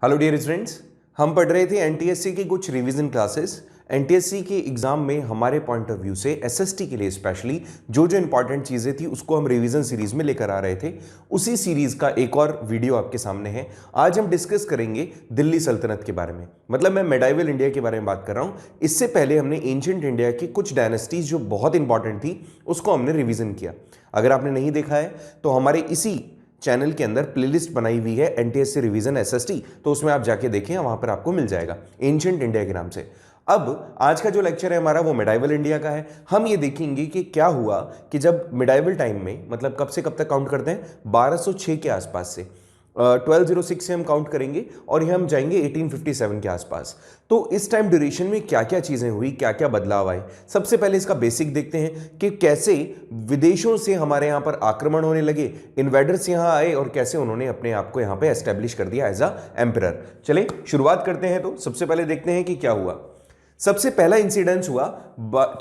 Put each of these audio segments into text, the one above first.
Hello dear students, हम पढ़ रहे थे एनटीएससी की कुछ रिवीजन क्लासेस। एनटीएससी के एग्जाम में हमारे पॉइंट ऑफ व्यू से एसएसटी के लिए स्पेशली जो जो इंपॉर्टेंट चीज़ें थी उसको हम रिवीजन सीरीज में लेकर आ रहे थे। उसी सीरीज का एक और वीडियो आपके सामने है। आज हम डिस्कस करेंगे दिल्ली सल्तनत के बारे में, मतलब मैं मेडाइवल इंडिया के बारे में बात कर रहा हूँ। इससे पहले हमने एंशिएंट इंडिया की कुछ डायनेस्टीज जो बहुत इंपॉर्टेंट थी उसको हमने रिविजन किया। अगर आपने नहीं देखा है तो हमारे इसी चैनल के अंदर प्लेलिस्ट बनाई हुई है एनटीएससी रिवीजन एसएसटी, तो उसमें आप जाके देखें, वहां पर आपको मिल जाएगा एंशिएंट इंडिया के नाम से। अब आज का जो लेक्चर है हमारा वो मिडाइवल इंडिया का है। हम ये देखेंगे कि क्या हुआ कि जब मिडाइवल टाइम में, मतलब कब से कब तक काउंट करते हैं, 1206 के आसपास से 1206 से हम काउंट करेंगे और ये हम जाएंगे 1857 के आसपास। तो इस टाइम ड्यूरेशन में क्या क्या चीज़ें हुई, क्या क्या बदलाव आए। सबसे पहले इसका बेसिक देखते हैं कि कैसे विदेशों से हमारे यहाँ पर आक्रमण होने लगे, इन्वेडर्स यहाँ आए और कैसे उन्होंने अपने आप को यहाँ पे एस्टेब्लिश कर दिया एज अ एम्परर। चले शुरुआत करते हैं। तो सबसे पहले देखते हैं कि क्या हुआ। सबसे पहला इंसिडेंस हुआ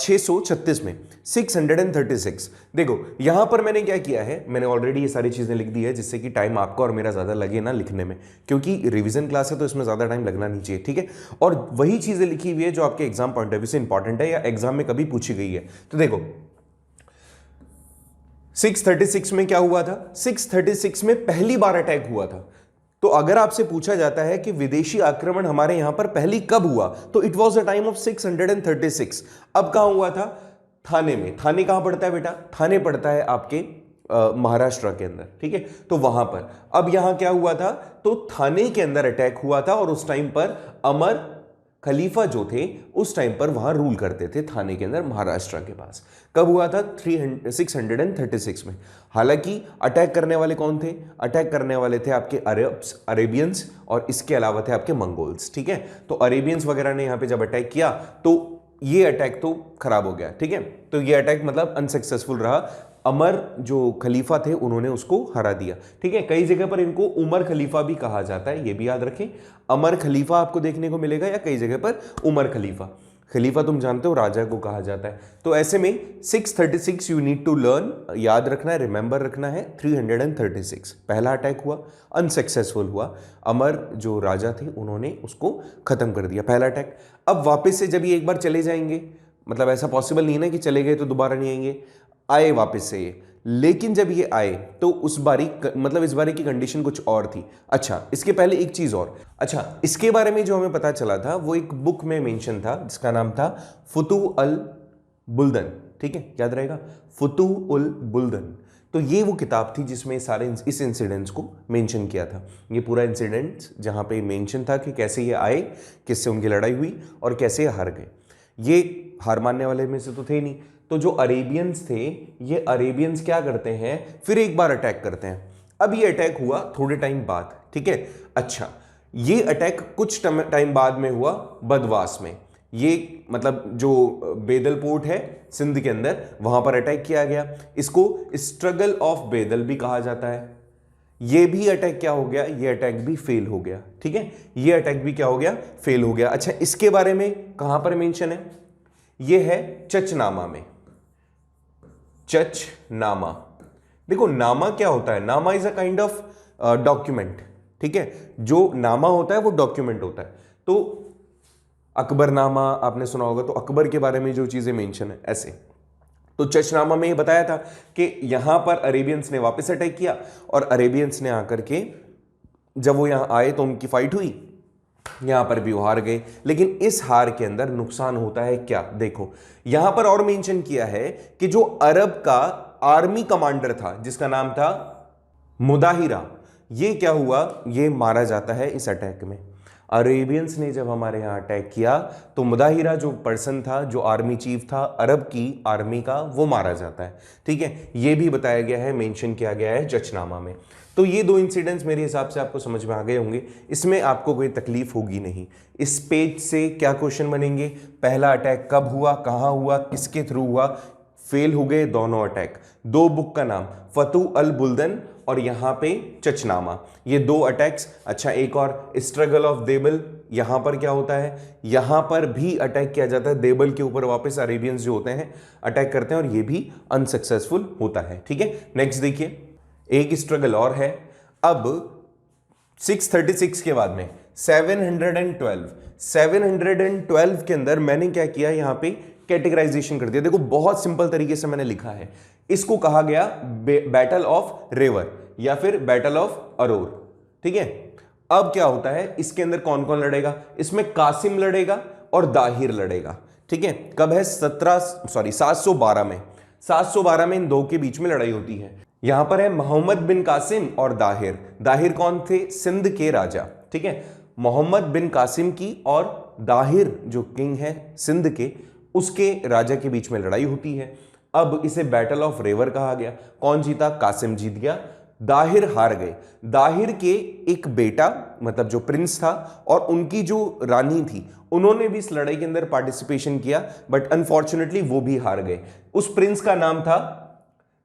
636 में, 636। देखो यहां पर मैंने क्या किया है, मैंने ऑलरेडी ये सारी चीजें लिख दी है जिससे कि टाइम आपका और मेरा ज्यादा लगे ना लिखने में, क्योंकि रिवीजन क्लास है तो इसमें ज्यादा टाइम लगना नहीं चाहिए, ठीक है। और वही चीजें लिखी हुई है जो आपके एग्जाम पॉइंट ऑफ व्यू से इंपॉर्टेंट है या एग्जाम में कभी पूछी गई है। तो देखो 636 में क्या हुआ था, 636 में पहली बार अटैक हुआ था। तो अगर आपसे पूछा जाता है कि विदेशी आक्रमण हमारे यहां पर पहली कब हुआ, तो it was the time of 636। अब कहां हुआ था, थाने में। थाने कहां पड़ता है बेटा, थाने पड़ता है आपके महाराष्ट्र के अंदर, ठीक है। तो वहां पर अब यहां क्या हुआ था, तो थाने के अंदर अटैक हुआ था और उस टाइम पर अमर खलीफा जो थे उस टाइम पर वहां रूल करते थे थाने के अंदर महाराष्ट्र के पास। कब हुआ था, 636 में। हालांकि अटैक करने वाले कौन थे, अटैक करने वाले थे आपके अरेबियंस और इसके अलावा थे आपके मंगोल्स, ठीक है। तो अरेबियंस वगैरह ने यहां पे जब अटैक किया तो ये अटैक तो खराब हो गया, ठीक है। तो ये अटैक मतलब अनसक्सेसफुल रहा। अमर जो खलीफा थे उन्होंने उसको हरा दिया, ठीक है। कई जगह पर इनको उमर खलीफा भी कहा जाता है, ये भी याद रखें। अमर खलीफा आपको देखने को मिलेगा या कई जगह पर उमर खलीफा। खलीफा तुम जानते हो राजा को कहा जाता है। तो ऐसे में 636 यू नीड टू लर्न, याद रखना है, रिमेंबर रखना है। 336 पहला अटैक हुआ, अनसक्सेसफुल हुआ। अमर जो राजा थे उन्होंने उसको खत्म कर दिया, पहला अटैक। अब वापस से जब ये एक बार चले जाएंगे, मतलब ऐसा पॉसिबल नहीं है ना कि चले गए तो दोबारा नहीं आएंगे, आए वापस से ये। लेकिन जब ये आए तो उस बारी मतलब इस बारी की कंडीशन कुछ और थी। अच्छा इसके पहले एक चीज और, अच्छा इसके बारे में जो हमें पता चला था वो एक बुक में मेंशन था जिसका नाम था फुतुह अल बुल्दन, ठीक है, याद रहेगा, फुतुह उल बुल्दन। तो ये वो किताब थी जिसमें सारे इस इंसिडेंट्स को मेंशन किया था। ये पूरा इंसिडेंट जहां पे मेंशन था कि कैसे ये आए, किससे उनकी लड़ाई हुई और कैसे ये हार गए। ये हार मानने वाले में से तो थे नहीं। तो जो अरेबियंस थे, ये अरेबियंस क्या करते हैं, फिर एक बार अटैक करते हैं। अब ये अटैक हुआ थोड़े टाइम बाद, ठीक है। अच्छा ये अटैक कुछ टाइम बाद में हुआ बदवास में। ये मतलब जो बेदल पोर्ट है सिंध के अंदर, वहां पर अटैक किया गया। इसको स्ट्रगल ऑफ बेदल भी कहा जाता है। ये भी अटैक क्या हो गया, ये अटैक भी फेल हो गया, ठीक है। ये अटैक भी क्या हो गया, फेल हो गया। अच्छा इसके बारे में कहां पर मेंशन है, ये है चचनामा में। चचनामा, देखो नामा क्या होता है, नामा is a kind of document, ठीक है। जो नामा होता है वो डॉक्यूमेंट होता है। तो अकबरनामा आपने सुना होगा, तो अकबर के बारे में जो चीजें मेंशन है ऐसे। तो चचनामा में ये बताया था कि यहां पर अरेबियंस ने वापस अटैक किया और अरेबियंस ने आकर के जब वो यहां आए तो उनकी फाइट हुई, यहां पर भी वो हार गए। लेकिन इस हार के अंदर नुकसान होता है क्या, देखो यहां पर और मेंशन किया है कि जो अरब का आर्मी कमांडर था जिसका नाम था मुदाहिरा, ये क्या हुआ, ये मारा जाता है इस अटैक में। अरेबियंस ने जब हमारे यहां अटैक किया तो मुदाहिरा जो पर्सन था, जो आर्मी चीफ था अरब की आर्मी का, वो मारा जाता है, ठीक है। ये भी बताया गया है, मेंशन किया गया है चचनामा में। तो ये दो इंसिडेंट्स मेरे हिसाब से आपको समझ में आ गए होंगे, इसमें आपको कोई तकलीफ होगी नहीं। इस पेज से क्या क्वेश्चन बनेंगे, पहला अटैक कब हुआ, कहां हुआ, किसके थ्रू हुआ, फेल हो गए दोनों अटैक। दो बुक का नाम फतुह अल बुल्दन और यहां पे चचनामा, ये दो अटैक्स। अच्छा एक और स्ट्रगल ऑफ देबल, यहां पर क्या होता है, यहां पर भी अटैक किया जाता है देबल के ऊपर, वापस अरेबियंस जो होते हैं अटैक करते हैं और ये भी अनसक्सेसफुल होता है, ठीक है। नेक्स्ट देखिए, एक स्ट्रगल और है। अब 636 के बाद में 712 के अंदर मैंने क्या किया, यहां पे कैटेगराइजेशन कर दिया। देखो बहुत सिंपल तरीके से मैंने लिखा है, इसको कहा गया बैटल ऑफ रेवर या फिर बैटल ऑफ अरोर, ठीक है। अब क्या होता है, इसके अंदर कौन कौन लड़ेगा, इसमें कासिम लड़ेगा और दाहिर लड़ेगा, ठीक है। कब है, 712 में, 712 में इन दो के बीच में लड़ाई होती है। यहां पर है मोहम्मद बिन कासिम और दाहिर। दाहिर कौन थे, सिंध के राजा, ठीक है। मोहम्मद बिन कासिम की और दाहिर जो किंग है सिंध के, उसके राजा के बीच में लड़ाई होती है। अब इसे बैटल ऑफ रेवर कहा गया। कौन जीता, कासिम जीत गया, दाहिर हार गए। दाहिर के एक बेटा मतलब जो प्रिंस था और उनकी जो रानी थी, उन्होंने भी इस लड़ाई के अंदर पार्टिसिपेशन किया, बट अनफॉर्चुनेटली वो भी हार गए। उस प्रिंस का नाम था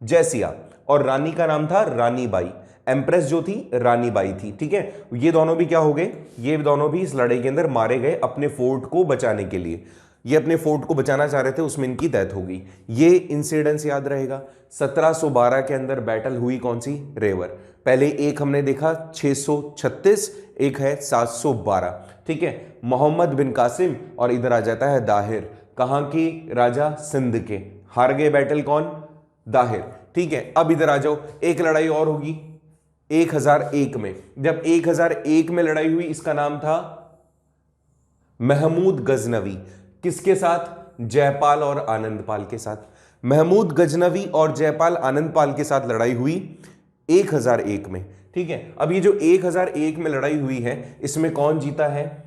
जैसिया और रानी का नाम था रानी बाई। एम्प्रेस जो थी रानी बाई थी, ठीक है। ये दोनों भी क्या हो गए, ये दोनों भी इस लड़ाई के अंदर मारे गए अपने फोर्ट को बचाने के लिए। ये अपने फोर्ट को बचाना चाह रहे थे, उसमें इनकी डेथ हो गई। ये इंसिडेंस याद रहेगा। 1712 के अंदर बैटल हुई कौन सी, रेवर। पहले एक हमने देखा 636, एक है 712, ठीक है। मोहम्मद बिन कासिम और इधर आ जाता है दाहिर, कहां के राजा, सिंध के। हार गए बैटल कौन, दाहिर, ठीक है। अब इधर आ जाओ, एक लड़ाई और होगी 1001 में। जब 1001 में लड़ाई हुई, इसका नाम था महमूद गजनवी। किसके साथ, जयपाल और आनंदपाल के साथ। महमूद गजनवी और जयपाल आनंदपाल के साथ लड़ाई हुई 1001 में, ठीक है। अब ये जो 1001 में लड़ाई हुई है, इसमें कौन जीता है,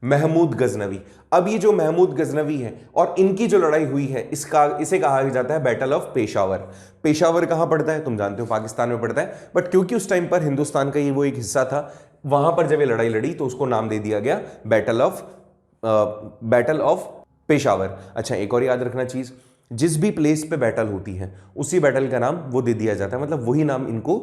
महमूद गजनवी। अब ये जो महमूद गजनवी है और इनकी जो लड़ाई हुई है, इसे कहा जाता है बैटल ऑफ पेशावर। पेशावर कहां पड़ता है, तुम जानते हो पेकिस्तान में पड़ता है, बट क्योंकि उस टाइम पर हिंदुस्तान का ये वो एक हिस्सा था, वहां पर जब ये लड़ाई लड़ी तो उसको नाम दे दिया गया बैटल ऑफ पेशावर। अच्छा, एक और याद रखना चीज, जिस भी प्लेस पे बैटल होती है उसी बैटल का नाम वो दे दिया जाता है, मतलब वही नाम इनको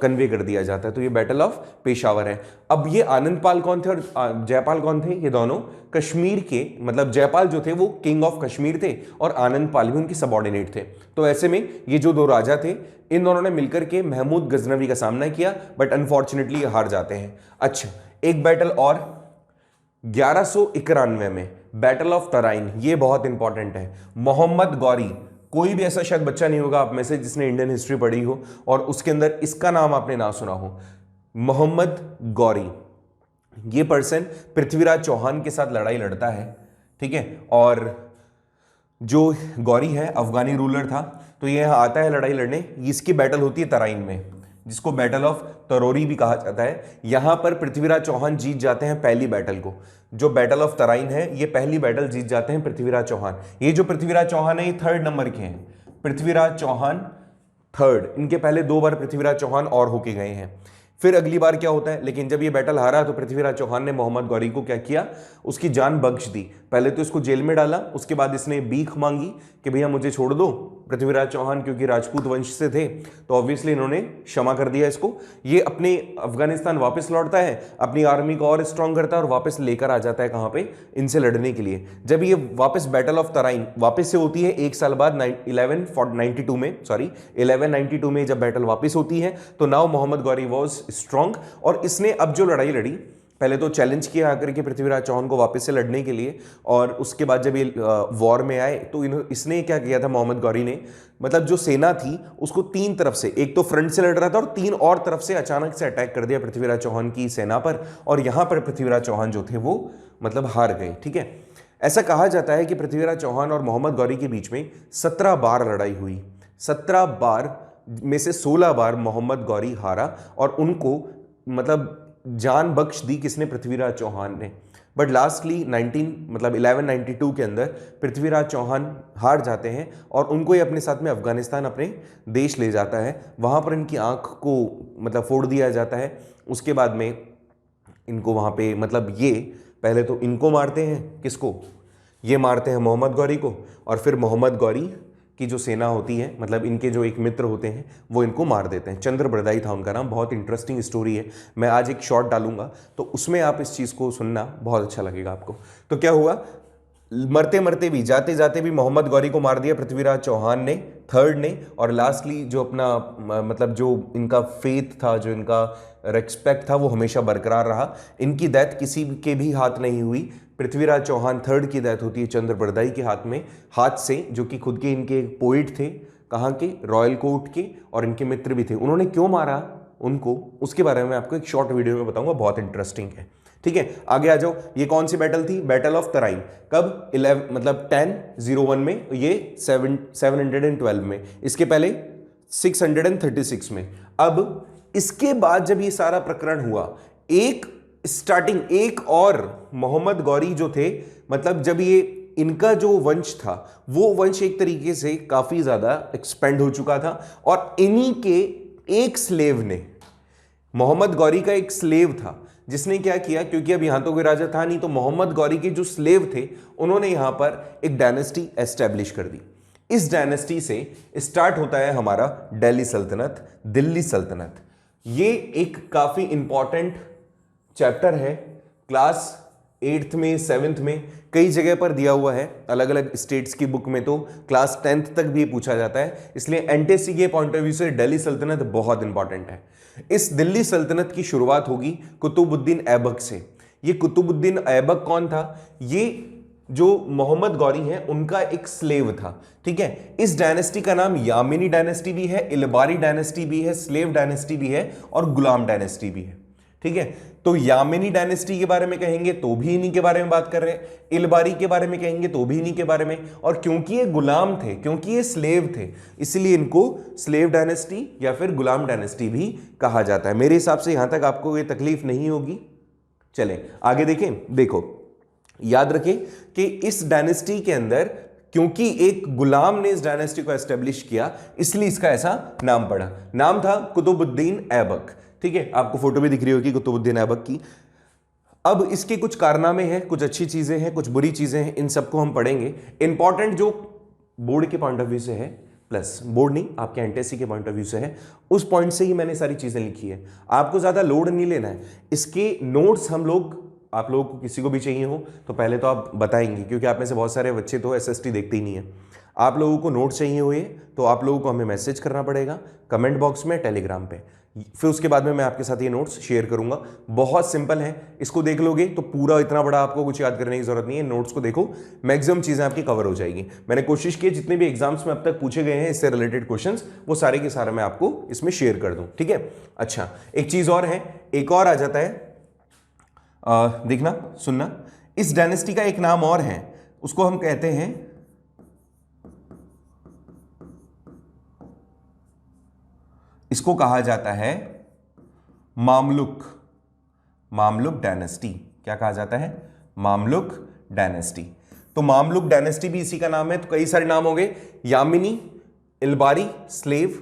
कन्वे कर दिया जाता है। तो ये बैटल ऑफ पेशावर है। अब ये आनंदपाल कौन थे और जयपाल कौन थे, ये दोनों कश्मीर के, मतलब जयपाल जो थे वो किंग ऑफ कश्मीर थे और आनंदपाल भी उनके सबॉर्डिनेट थे। तो ऐसे में ये जो दो राजा थे, इन दोनों ने मिलकर के महमूद गजनवी का सामना किया, बट अनफॉर्चुनेटली हार जाते हैं। अच्छा, एक बैटल और 1191 में, बैटल ऑफ तराइन। ये बहुत इंपॉर्टेंट है। मोहम्मद गौरी, कोई भी ऐसा शायद बच्चा नहीं होगा आप में से जिसने इंडियन हिस्ट्री पढ़ी हो और उसके अंदर इसका नाम आपने ना सुना हो, मोहम्मद गौरी। ये पर्सन पृथ्वीराज चौहान के साथ लड़ाई लड़ता है, ठीक है। और जो गौरी है अफगानी रूलर था, तो ये यहां आता है लड़ाई लड़ने। इसकी बैटल होती है तराइन में, जिसको बैटल ऑफ तरोरी भी कहा जाता है। यहां पर पृथ्वीराज चौहान जीत जाते हैं पहली बैटल को। जो बैटल ऑफ तराइन है, ये पहली बैटल जीत जाते हैं पृथ्वीराज चौहान। ये जो पृथ्वीराज चौहान है, ये 3rd नंबर के हैं। पृथ्वीराज चौहान 3rd, इनके पहले 2 बार पृथ्वीराज चौहान और होके गए हैं। फिर अगली बार क्या होता है, लेकिन जब ये बैटल हारा तो पृथ्वीराज चौहान ने मोहम्मद गौरी को क्या किया, उसकी जान बख्श दी। पहले तो इसको जेल में डाला, उसके बाद इसने भीख मांगी कि भैया मुझे छोड़ दो। पृथ्वीराज चौहान क्योंकि राजपूत वंश से थे तो ऑब्वियसली इन्होंने क्षमा कर दिया इसको। ये अपने अफगानिस्तान वापस लौटता है, अपनी आर्मी को और स्ट्रांग करता है और वापस लेकर आ जाता है कहां पे, इनसे लड़ने के लिए। जब ये वापस बैटल ऑफ तराइन वापस से होती है 1 साल बाद 1192 में जब बैटल वापस होती है, तो now Mohammad Ghori was strong और इसने अब जो लड़ाई लड़ी, पहले तो चैलेंज किया आकर के पृथ्वीराज चौहान को वापस से लड़ने के लिए, और उसके बाद जब ये वॉर में आए तो इसने क्या किया था, मोहम्मद गौरी ने, मतलब जो सेना थी उसको 3 तरफ से, एक तो फ्रंट से लड़ रहा था और 3 और तरफ से अचानक से अटैक कर दिया पृथ्वीराज चौहान की सेना पर, और यहां पर पृथ्वीराज चौहान जो थे वो मतलब हार गए, ठीक है। ऐसा कहा जाता है कि पृथ्वीराज चौहान और मोहम्मद गौरी के बीच में 17 बार लड़ाई हुई। 17 बार में से 16 बार मोहम्मद गौरी हारा और उनको मतलब जान बख्श दी किसने, पृथ्वीराज चौहान ने। बट लास्टली 1192 के अंदर पृथ्वीराज चौहान हार जाते हैं और उनको ये अपने साथ में अफगानिस्तान, अपने देश ले जाता है। वहाँ पर इनकी आंख को मतलब फोड़ दिया जाता है। उसके बाद में इनको वहाँ पे मतलब ये पहले तो इनको मारते हैं, किसको, ये मारते हैं मोहम्मद गौरी को, और फिर मोहम्मद गौरी की जो सेना होती है, मतलब इनके जो एक मित्र होते हैं, वो इनको मार देते हैं। चंद्र बरदाई था उनका नाम। बहुत इंटरेस्टिंग स्टोरी है, मैं आज एक शॉर्ट डालूंगा तो उसमें आप इस चीज़ को सुनना, बहुत अच्छा लगेगा आपको। तो क्या हुआ, मरते मरते भी, जाते जाते भी मोहम्मद गौरी को मार दिया पृथ्वीराज चौहान ने, थर्ड ने। और लास्टली जो अपना मतलब जो इनका फेथ था, जो इनका रेस्पेक्ट था, वो हमेशा बरकरार रहा। इनकी डेथ किसी के भी हाथ नहीं हुई। पृथ्वीराज चौहान थर्ड की डेथ होती है चंद्र बरदाई के हाथ से, जो कि खुद के इनके पोइट थे, कहाँ के, रॉयल कोर्ट के, और इनके मित्र भी थे। उन्होंने क्यों मारा उनको, उसके बारे में आपको एक शॉर्ट वीडियो में बताऊंगा, बहुत इंटरेस्टिंग है। ठीक है, आगे आ जाओ। ये कौन सी बैटल थी? Battle of Tarain. कब? 11 मतलब 1001 में, ये 712 में, इसके पहले 636 में। अब इसके बाद जब ये सारा प्रकरण हुआ, एक और मोहम्मद गौरी जो थे, मतलब जब ये इनका जो वंश था, वो वंश एक तरीके से काफी ज्यादा एक्सपेंड हो चुका था, और इन्हीं के एक स्लेव ने, मोहम्मद गौरी का एक स्लेव था, जिसने क्या किया, क्योंकि अब यहां तो कोई राजा था नहीं, तो मोहम्मद गौरी के जो स्लेव थे, उन्होंने यहां पर एक डायनेस्टी एस्टेब्लिश कर दी। इस डायनेस्टी से स्टार्ट होता है हमारा दिल्ली सल्तनत, दिल्ली सल्तनत। ये एक काफी इंपॉर्टेंट चैप्टर है, क्लास 8th में, 7th में कई जगह पर दिया हुआ है, अलग अलग स्टेट्स की बुक में तो क्लास 10th तक भी पूछा जाता है। इसलिए एनटीएससी के पॉइंट ऑफ व्यू से दिल्ली सल्तनत बहुत इंपॉर्टेंट है। इस दिल्ली सल्तनत की शुरुआत होगी कुतुबुद्दीन ऐबक से। ये कुतुबुद्दीन ऐबक कौन था? ये जो मोहम्मद गौरी है उनका एक स्लेव था। ठीक है, इस डायनेस्टी का नाम यामिनी डायनेस्टी भी है, इलबारी डायनेस्टी भी है, स्लेव डायनेस्टी भी है, और गुलाम डायनेस्टी भी है। ठीक है, तो यामिनी डायनेस्टी के बारे में कहेंगे तो भी इन्हीं के बारे में बात कर रहे हैं, इलबारी के बारे में कहेंगे तो भी इन्हीं के बारे में। और क्योंकि ये गुलाम थे, क्योंकि ये स्लेव थे, इसलिए इनको स्लेव डायनेस्टी या फिर गुलाम डायनेस्टी भी कहा जाता है। मेरे हिसाब से यहां तक आपको ये तकलीफ नहीं होगी। चलें आगे देखें। देखो, याद रखें कि इस डायनेस्टी के अंदर, क्योंकि एक गुलाम ने इस डायनेस्टी को एस्टेब्लिश किया, इसलिए इसका ऐसा नाम पड़ा। नाम था कुतुबुद्दीन ऐबक। ठीक है, आपको फोटो भी दिख रही होगी कुतुबुद्दीन ऐबक की। अब इसके कुछ कारनामे हैं, कुछ अच्छी चीजें हैं, कुछ बुरी चीजें हैं, इन सबको हम पढ़ेंगे। इंपॉर्टेंट जो बोर्ड के पॉइंट ऑफ व्यू से है, प्लस बोर्ड नहीं, आपके एनटीएससी के पॉइंट ऑफ व्यू से है, उस पॉइंट से ही मैंने सारी चीजें लिखी है। आपको ज्यादा लोड नहीं लेना है। इसके नोट्स हम लोग, आप लोगों को किसी को भी चाहिए हो तो पहले तो आप बताएंगे, क्योंकि आप में से बहुत सारे बच्चे तो एसएसटी देखते ही नहीं है। आप लोगों को नोट चाहिए हुए तो आप लोगों को हमें मैसेज करना पड़ेगा कमेंट बॉक्स में, टेलीग्राम पे। फिर उसके बाद में मैं आपके साथ ये नोट्स शेयर करूंगा। बहुत सिंपल है, इसको देख लोगे तो पूरा इतना बड़ा आपको कुछ याद करने की जरूरत नहीं है। नोट्स को देखो, मैक्सिमम चीजें आपकी कवर हो जाएगी। मैंने कोशिश की जितने भी एग्जाम्स में अब तक पूछे गए हैं इससे रिलेटेड क्वेश्चंस, वो सारे के सारे मैं आपको इसमें शेयर कर दूं। ठीक है, अच्छा एक चीज और है, एक और आ जाता है, देखना सुनना, इस डायनेस्टी का एक नाम और है, उसको हम कहते हैं इसको कहा जाता है मामलुक, मामलुक डायनेस्टी। क्या कहा जाता है? Mamluk dynasty. तो मामलुक डायनेस्टी भी इसी का नाम है। तो कई सारे नाम हो गए, यामिनी, इलबारी, स्लेव,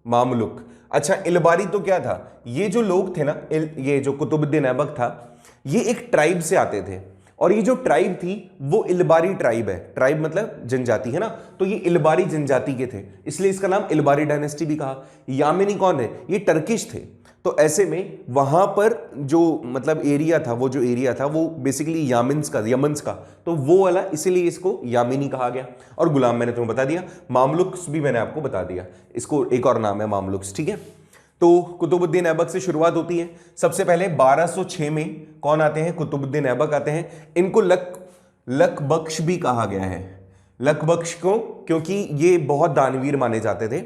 मामलुक। अच्छा, इलबारी तो क्या था? ये जो लोग थे ना, ये जो कुतुबुद्दीन ऐबक था, ये एक ट्राइब से आते थे, और ये जो ट्राइब थी वो इलबारी ट्राइब है। ट्राइब मतलब जनजाति है ना, तो ये इलबारी जनजाति के थे, इसलिए इसका नाम इलबारी डायनेस्टी भी कहा। यामिनी कौन है? ये टर्किश थे। तो ऐसे में वहां पर जो मतलब एरिया था, वो जो एरिया था वो बेसिकली यामिन्स का, यमन्स का, तो वो वाला, इसीलिए इसको यामिनी कहा गया। और गुलाम मैंने तुम्हें बता दिया, मामलुक्स भी मैंने आपको बता दिया, इसको एक और नाम है मामलुक्स। ठीक है, तो कुतुबुद्दीन ऐबक से शुरुआत होती है। सबसे पहले 1206 में कौन आते हैं? कुतुबुद्दीन ऐबक आते हैं। इनको लक बख्श भी कहा गया है। लक बख्श को, क्योंकि ये बहुत दानवीर माने जाते थे,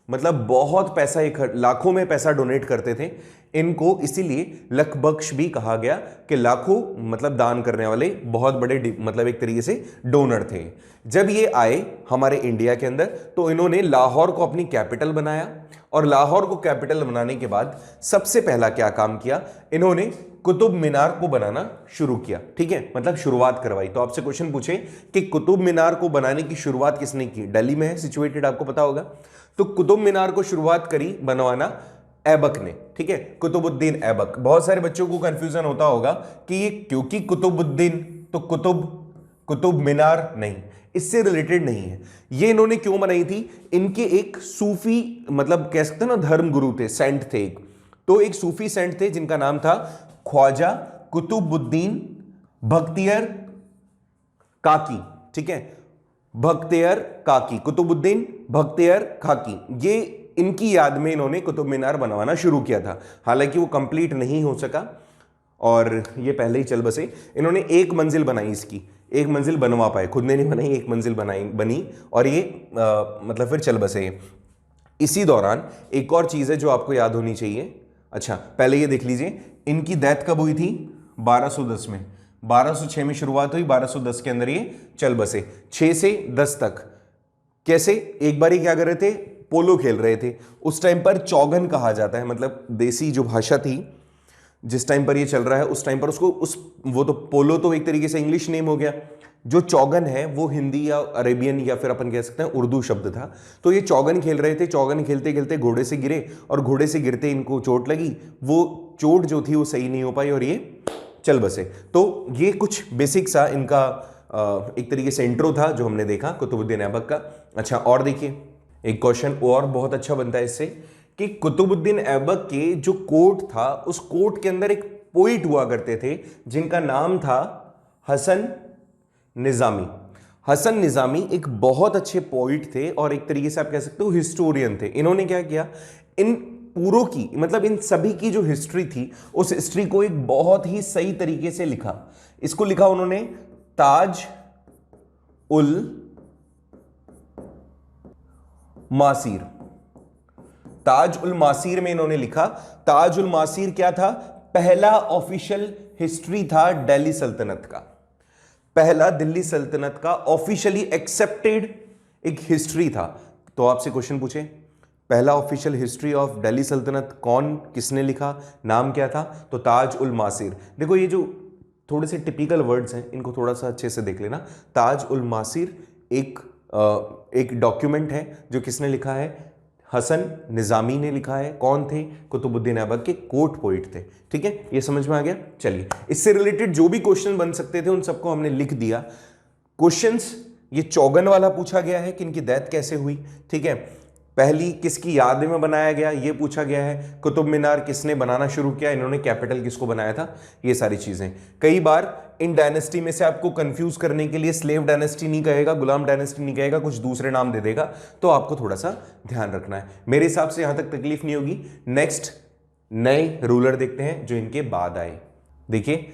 मतलब बहुत पैसा, लाखों में पैसा डोनेट करते थे इनको, इसीलिए लक बख्श भी कहा गया कि लाखों मतलब दान करने वाले बहुत बड़े मतलब एक तरीके से डोनर थे। जब ये आए हमारे इंडिया के अंदर तो इन्होंने लाहौर को अपनी कैपिटल बनाया, और लाहौर को कैपिटल बनाने के बाद सबसे पहला क्या काम किया, इन्होंने कुतुब मीनार को बनाना शुरू किया। ठीक है, मतलब शुरुआत करवाई। तो आपसे क्वेश्चन पूछे कि कुतुब मीनार को बनाने की शुरुआत किसने की? दिल्ली में है सिचुएटेड, आपको पता होगा। तो कुतुब मीनार को शुरुआत करी बनवाना ऐबक ने। ठीक है, कुतुबुद्दीन ऐबक। बहुत सारे बच्चों को कंफ्यूजन होता होगा कि ये क्योंकि कुतुबुद्दीन तो कुतुब मीनार नहीं, इससे रिलेटेड नहीं है। ये इन्होंने क्यों बनाई थी? इनके एक सूफी मतलब कह सकते हैं ना धर्म गुरु थे, सेंट थे एक, तो एक सूफी सेंट थे जिनका नाम था ख्वाजा कुतुबुद्दीन बख्तियार काकी, ठीक है, बख्तियार काकी, कुतुबुद्दीन बख्तियार काकी, ये इनकी याद में इन्होंने कुतुब मीनार बनवाना शुरू किया था। हालांकि वो कंप्लीट नहीं हो सका और ये पहले ही चल बसे। इन्होंने एक मंजिल बनाई, इसकी एक मंजिल बनवा पाए, खुद ने नहीं बनाई, एक मंजिल बनी और ये मतलब फिर चल बसे। इसी दौरान एक और चीज़ है जो आपको याद होनी चाहिए। अच्छा, पहले ये देख लीजिए, इनकी डेथ कब हुई थी? 1210 में। 1206 में शुरुआत हुई, 1210 के अंदर ये चल बसे। 6 से 10 तक कैसे? एक बार ही क्या कर रहे थे? पोलो खेल रहे थे। उस टाइम पर चौगन कहा जाता है, मतलब देसी जो भाषा थी जिस टाइम पर ये चल रहा है उस टाइम पर उसको वो तो पोलो तो एक तरीके से इंग्लिश नेम हो गया, जो चौगन है वो हिंदी या अरेबियन या फिर अपन कह सकते हैं उर्दू शब्द था। तो ये चौगन खेल रहे थे, चौगन खेलते खेलते घोड़े से गिरे और घोड़े से गिरते इनको चोट लगी, वो चोट जो थी वो सही नहीं हो पाई और ये चल बसे। तो ये कुछ बेसिक सा इनका एक तरीके से इंट्रो था जो हमने देखा कुतुबुद्दीन ऐबक का। अच्छा, और देखिए एक क्वेश्चन और बहुत अच्छा बनता है इससे कि कुतुबुद्दीन ऐबक के जो कोर्ट था उस कोर्ट के अंदर एक पोइट हुआ करते थे जिनका नाम था हसन निजामी। हसन निजामी एक बहुत अच्छे पोइट थे और एक तरीके से आप कह सकते हो हिस्टोरियन थे। इन्होंने क्या किया, इन पूरों की मतलब इन सभी की जो हिस्ट्री थी उस हिस्ट्री को एक बहुत ही सही तरीके से लिखा। इसको लिखा उन्होंने ताज उल मासीर। ताज उल मासीर में इन्होंने लिखा। ताज उल मासीर क्या था? पहला ऑफिशियल हिस्ट्री था दिल्ली सल्तनत का, पहला दिल्ली सल्तनत का ऑफिशियली एक्सेप्टेड एक हिस्ट्री था। तो आपसे क्वेश्चन पूछे, पहला ऑफिशियल हिस्ट्री ऑफ दिल्ली सल्तनत कौन, किसने लिखा, नाम क्या था? तो ताज उल मासीर। देखो ये जो थोड़े से टिपिकल वर्ड्स हैं इनको थोड़ा सा अच्छे से देख लेना। ताज उल मासीर एक डॉक्यूमेंट है जो किसने लिखा है? हसन निजामी ने लिखा है। कौन थे? कुतुबुद्दीन ऐबक के कोर्ट पोइट थे। ठीक है, ये समझ में आ गया। चलिए, इससे रिलेटेड जो भी क्वेश्चन बन सकते थे उन सबको हमने लिख दिया। क्वेश्चंस ये चौगन वाला पूछा गया है कि इनकी डेथ कैसे हुई, ठीक है। पहली किसकी याद में बनाया गया ये पूछा गया है। कुतुब मीनार किसने बनाना शुरू किया, इन्होंने कैपिटल किसको बनाया था, ये सारी चीजें। कई बार इन डायनेस्टी में से आपको कंफ्यूज करने के लिए स्लेव डायनेस्टी नहीं कहेगा, गुलाम डायनेस्टी नहीं कहेगा, कुछ दूसरे नाम दे देगा, तो आपको थोड़ा सा ध्यान रखना है। मेरे हिसाब से यहां तक तकलीफ नहीं होगी। नेक्स्ट नए रूलर देखते हैं जो इनके बाद आए। देखिए,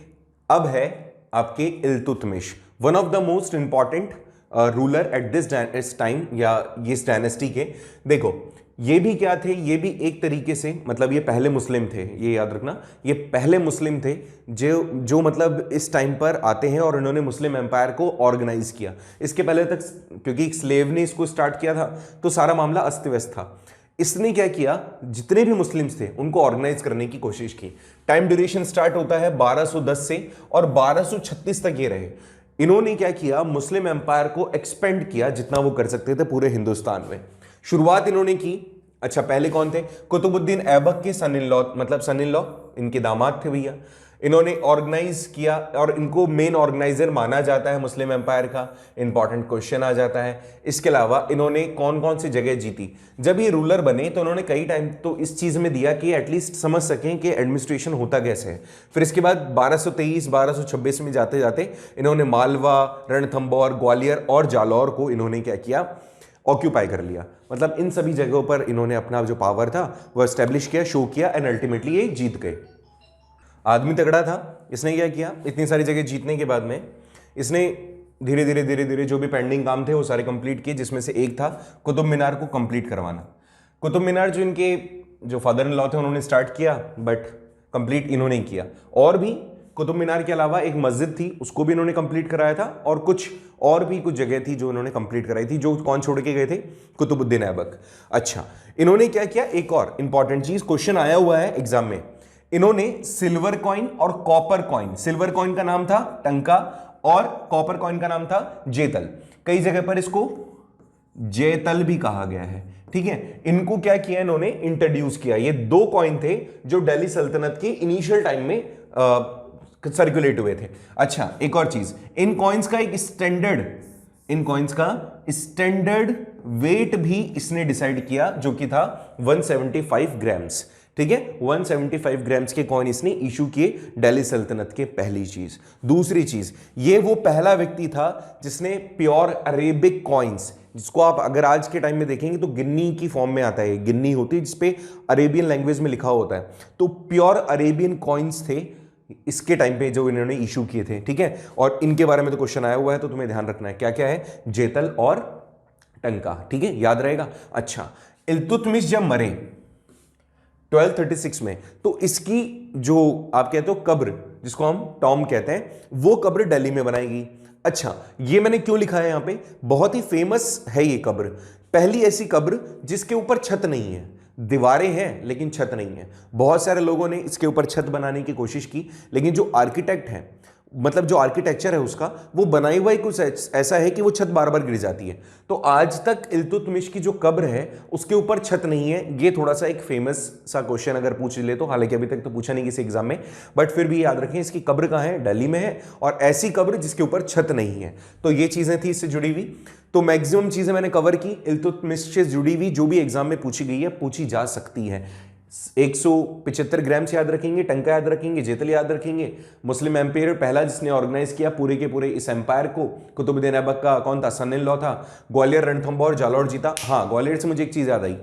अब है आपके Iltutmish, one of the most important ruler at this time या इस डायनेस्टी के। देखो ये भी क्या थे, ये भी एक तरीके से मतलब ये पहले मुस्लिम थे, ये याद रखना, ये पहले मुस्लिम थे जो मतलब इस टाइम पर आते हैं और इन्होंने मुस्लिम एम्पायर को ऑर्गेनाइज किया। इसके पहले तक क्योंकि एक स्लेव ने इसको स्टार्ट किया था तो सारा मामला अस्त व्यस्त था। इसने क्या किया, जितने भी मुस्लिम्स थे उनको ऑर्गेनाइज करने की कोशिश की। टाइम ड्यूरेशन स्टार्ट होता है 1210 से और 1236 तक ये रहे। इन्होंने क्या किया, मुस्लिम एम्पायर को एक्सपेंड किया जितना वो कर सकते थे पूरे हिंदुस्तान में। शुरुआत इन्होंने की, अच्छा पहले कौन थे, कुतुबुद्दीन ऐबक के सन इन लॉ, मतलब सन इन लॉ इनके दामाद थे भैया। इन्होंने ऑर्गेनाइज किया और इनको मेन ऑर्गेनाइजर माना जाता है मुस्लिम एम्पायर का। इंपॉर्टेंट क्वेश्चन आ जाता है। इसके अलावा इन्होंने कौन कौन सी जगह जीती। जब ये रूलर बने तो उन्होंने कई टाइम तो इस चीज में दिया कि एटलीस्ट समझ सकें कि एडमिनिस्ट्रेशन होता कैसे है। फिर इसके बाद 1223 1226 में जाते जाते इन्होंने मालवा, रणथंबोर, ग्वालियर और जालौर को इन्होंने क्या किया, ऑक्यूपाई कर लिया। मतलब इन सभी जगहों पर इन्होंने अपना जो पावर था वो एस्टेब्लिश किया, शो किया एंड अल्टीमेटली ये जीत गए। आदमी तगड़ा था, इसने क्या किया, इतनी सारी जगह जीतने के बाद में इसने धीरे धीरे जो भी पेंडिंग काम थे वो सारे कंप्लीट किए, जिसमें से एक था कुतुब मीनार को कंप्लीट करवाना। कुतुब मीनार जो इनके जो फादर इन लॉ थे उन्होंने स्टार्ट किया बट कंप्लीट इन्होंने किया। और भी कुतुब मीनार के अलावा एक मस्जिद थी उसको भी इन्होंने कंप्लीट कराया था और कुछ जगह थी जो इन्होंने कंप्लीट कराई थी। जो कौन छोड़ के गए थे, कुतुबुद्दीन ऐबक। अच्छा, इन्होंने क्या किया, एक और इंपॉर्टेंट चीज, क्वेश्चन आया हुआ है एग्जाम में, इन्होंने सिल्वर कॉइन और कॉपर कॉइन, सिल्वर कॉइन का नाम था टंका और कॉपर कॉइन का नाम था जेतल। कई जगह पर इसको जेतल भी कहा गया है, ठीक है। इनको क्या किया, इन्होंने इंट्रोड्यूस किया। ये दो कॉइन थे जो दिल्ली सल्तनत के इनिशियल टाइम में सर्कुलेट हुए थे। अच्छा, एक और चीज, इन कॉइन्स का स्टैंडर्ड वेट भी इसने डिसाइड किया जो कि था 175 ग्राम्स, ठीक है, 175 ग्राम्स के कॉइन इसने इशू किए दिल्ली सल्तनत के। पहली चीज। दूसरी चीज, ये वो पहला व्यक्ति था जिसने प्योर अरेबिक कॉइन्स, जिसको आप अगर आज के टाइम में देखेंगे तो गिन्नी की फॉर्म में आता है, गिन्नी होती है जिसपे अरेबियन लैंग्वेज में लिखा होता है, तो प्योर अरेबियन कॉइन्स थे इसके टाइम पे जो इन्होंने इशू किए थे। ठीक है, और इनके बारे में तो क्वेश्चन आया हुआ है, तो तुम्हें ध्यान रखना है क्या क्या है, जेतल और टंका। ठीक है, याद रहेगा। अच्छा, इल्तुतमिश जब मरे 1236 में, तो इसकी जो आप कहते हो कब्र, जिसको हम टॉम कहते हैं, वो कब्र दिल्ली में बनाई गई। अच्छा, ये मैंने क्यों लिखा है यहां पे, बहुत ही फेमस है ये कब्र, पहली ऐसी कब्र जिसके ऊपर छत नहीं है, दीवारें हैं लेकिन छत नहीं है। बहुत सारे लोगों ने इसके ऊपर छत बनाने की कोशिश की, लेकिन जो आर्किटेक्ट है, मतलब जो आर्किटेक्चर है उसका, वो बनाई हुआ ही कुछ ऐसा है कि वो छत बार बार गिर जाती है। तो आज तक इल्तुतमिश की जो कब्र है उसके ऊपर छत नहीं है। ये थोड़ा सा एक फेमस सा क्वेश्चन अगर पूछ ले तो, हालांकि अभी तक तो पूछा नहीं किसी एग्जाम में, बट फिर भी याद रखें इसकी कब्र कहाँ है, दिल्ली में है, और ऐसी कब्र जिसके ऊपर छत नहीं है। तो ये चीजें थी इससे जुड़ी हुई। तो मैक्सिमम चीजें मैंने कवर की इल्तुतमिश से जुड़ी हुई, जो भी एग्जाम में पूछी गई है, पूछी जा सकती है। 175 ग्राम्स याद रखेंगे, टंका याद रखेंगे, जेतल याद रखेंगे। मुस्लिम एम्पायर पहला जिसने ऑर्गेनाइज किया पूरे के पूरे इस एम्पायर को, कुतुबुद्दीन ऐबक का कौन था, सन इन लॉ था। ग्वालियर, रणथंभौर, जालौर जीता। हाँ, ग्वालियर से मुझे एक चीज याद आई,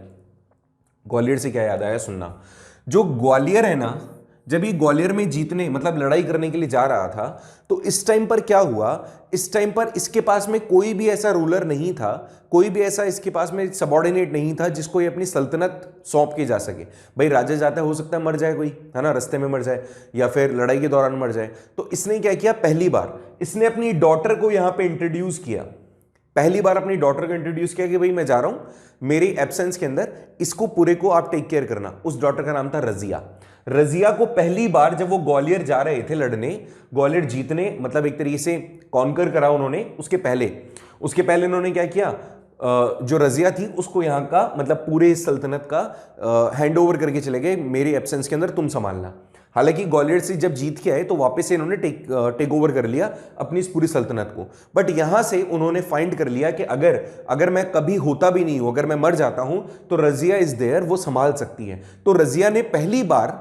ग्वालियर से क्या याद आया सुनना, जो ग्वालियर है ना, जब ये ग्वालियर में जीतने मतलब लड़ाई करने के लिए जा रहा था, तो इस टाइम पर क्या हुआ, इस टाइम पर इसके पास में कोई भी ऐसा रूलर नहीं था, कोई भी ऐसा इसके पास में सबॉर्डिनेट नहीं था जिसको ये अपनी सल्तनत सौंप के जा सके। भाई राजा जाता है, हो सकता है मर जाए कोई, है ना, रास्ते में मर जाए या फिर लड़ाई के दौरान मर जाए। तो इसने क्या किया, पहली बार इसने अपनी डॉटर को यहां पे इंट्रोड्यूस किया, पहली बार अपनी डॉटर को इंट्रोड्यूस किया कि भाई मैं जा रहा हूं, मेरी एब्सेंस के अंदर इसको पूरे को आप टेक केयर करना। उस डॉटर का नाम था रजिया। रजिया को पहली बार जब वो ग्वालियर जा रहे थे लड़ने, ग्वालियर जीतने, मतलब एक तरीके से कॉन्कर करा उन्होंने, उसके पहले उन्होंने क्या किया, जो रजिया थी उसको यहाँ का मतलब पूरे सल्तनत का हैंड ओवर करके चले गए, मेरी एब्सेंस के अंदर तुम संभालना। हालांकि ग्वालियर से जब जीत के आए तो वापस से इन्होंने टेक ओवर कर लिया अपनी इस पूरी सल्तनत को। बट यहां से उन्होंने फाइंड कर लिया कि अगर मैं कभी होता भी नहीं हूं, अगर मैं मर जाता हूं, तो रजिया इज देयर, वो संभाल सकती है। तो रजिया ने पहली बार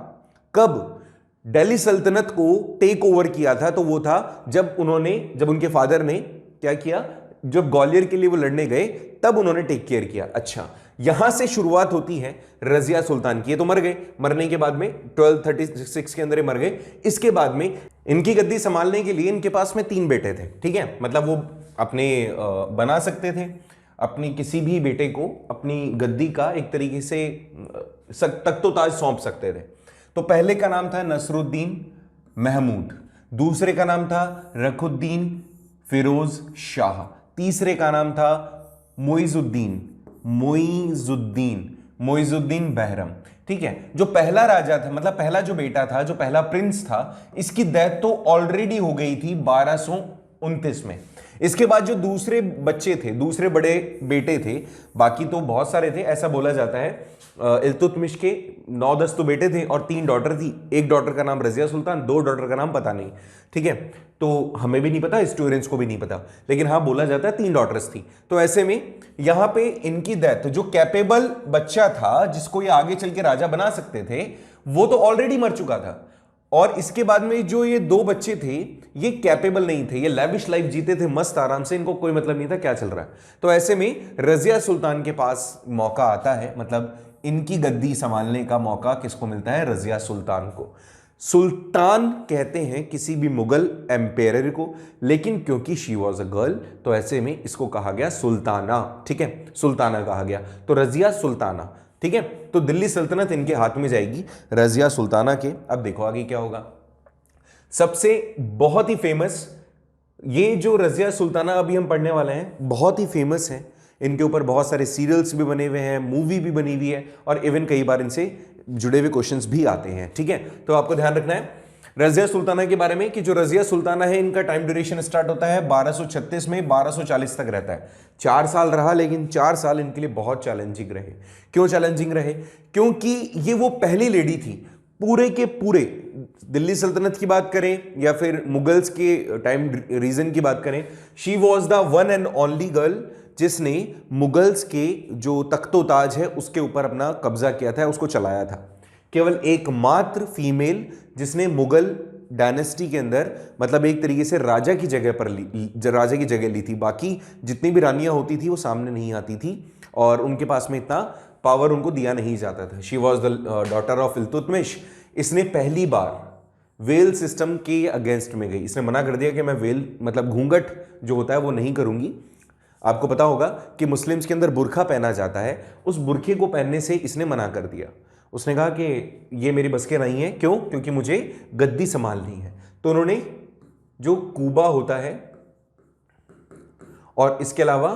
कब दिल्ली सल्तनत को टेक ओवर किया था, तो वो था जब उनके फादर ने क्या किया, जब ग्वालियर के लिए वो लड़ने गए तब उन्होंने टेक केयर किया। अच्छा, यहां से शुरुआत होती है रजिया सुल्तान की। ये तो मर गए, मरने के बाद में 1236 के अंदर मर गए। इसके बाद में इनकी गद्दी संभालने के लिए इनके पास में 3 बेटे थे। ठीक है, मतलब वो अपने बना सकते थे अपनी किसी भी बेटे को अपनी गद्दी का एक तरीके से तख्तो-ताज सौंप सकते थे। तो पहले का नाम था नसरुद्दीन महमूद, दूसरे का नाम था रखुद्दीन फिरोज शाह, तीसरे का नाम था मोइजुद्दीन बहरम। ठीक है, जो पहला राजा था, मतलब पहला जो बेटा था, जो पहला प्रिंस था, इसकी डेथ तो ऑलरेडी हो गई थी 1229 में। इसके बाद जो दूसरे बच्चे थे, दूसरे बड़े बेटे थे, बाकी तो बहुत सारे थे, ऐसा बोला जाता है इल्तुतमिश के 9-10 तो बेटे थे और 3 डॉटर थी। एक डॉटर का नाम रजिया सुल्तान, 2 डॉटर का नाम पता नहीं। ठीक है, तो हमें भी नहीं पता, हिस्टोरियंस को भी नहीं पता, लेकिन हाँ बोला जाता है 3 डॉटर्स थी। तो ऐसे में यहां पे इनकी डेथ, जो कैपेबल बच्चा था जिसको ये आगे चल के राजा बना सकते थे, वो तो ऑलरेडी मर चुका था। और इसके बाद में जो ये 2 बच्चे थे, ये कैपेबल नहीं थे, ये लैविश लाइफ जीते थे मस्त आराम से, इनको कोई मतलब नहीं था क्या चल रहा है। तो ऐसे में रजिया सुल्तान के पास मौका आता है, मतलब इनकी गद्दी संभालने का मौका किसको मिलता है, रजिया सुल्तान को। सुल्तान कहते हैं किसी भी मुगल एम्पायर को, लेकिन क्योंकि शी वॉज अ गर्ल तो ऐसे में इसको कहा गया सुल्ताना। ठीक है, सुल्ताना कहा गया, तो रजिया सुल्ताना। ठीक है, तो दिल्ली सल्तनत इनके हाथ में जाएगी, रजिया सुल्ताना के। अब देखो आगे क्या होगा। सबसे बहुत ही फेमस ये जो रजिया सुल्ताना अभी हम पढ़ने वाले हैं, बहुत ही फेमस है। इनके ऊपर बहुत सारे सीरियल्स भी बने हुए हैं, मूवी भी बनी हुई है, और इवन कई बार इनसे जुड़े हुए क्वेश्चंस भी आते हैं। ठीक है, तो आपको ध्यान रखना है रजिया सुल्ताना के बारे में कि जो रजिया सुल्ताना है, इनका टाइम ड्यूरेशन स्टार्ट होता है 1236 में, 1240 तक रहता है। 4 साल रहा, लेकिन 4 साल इनके लिए बहुत चैलेंजिंग रहे। क्यों चैलेंजिंग रहे? क्योंकि ये वो पहली लेडी थी पूरे के पूरे, दिल्ली सल्तनत की बात करें या फिर मुगल्स के टाइम रीजन की बात करें, she was the one and only girl जिसने मुगल्स के जो तख्तो ताज है उसके ऊपर अपना कब्जा किया था, उसको चलाया था। केवल एकमात्र फीमेल जिसने मुगल डायनेस्टी के अंदर मतलब एक तरीके से राजा की जगह पर राजा की जगह ली थी। बाकी जितनी भी रानियां होती थी वो सामने नहीं आती थी और उनके पास में इतना पावर उनको दिया नहीं जाता था। She was the daughter of Iltutmish. इसने पहली बार वेल सिस्टम के अगेंस्ट में गई। इसने मना कर दिया कि मैं वेल मतलब घूंघट जो होता है वो नहीं करूंगी। आपको पता होगा कि मुस्लिम्स के अंदर बुरखा पहना जाता है, उस बुरखे को पहनने से इसने मना कर दिया। उसने कहा कि ये मेरी बस के नहीं है। क्यों? क्योंकि मुझे गद्दी संभालनी है। तो उन्होंने जो कूबा होता है और इसके अलावा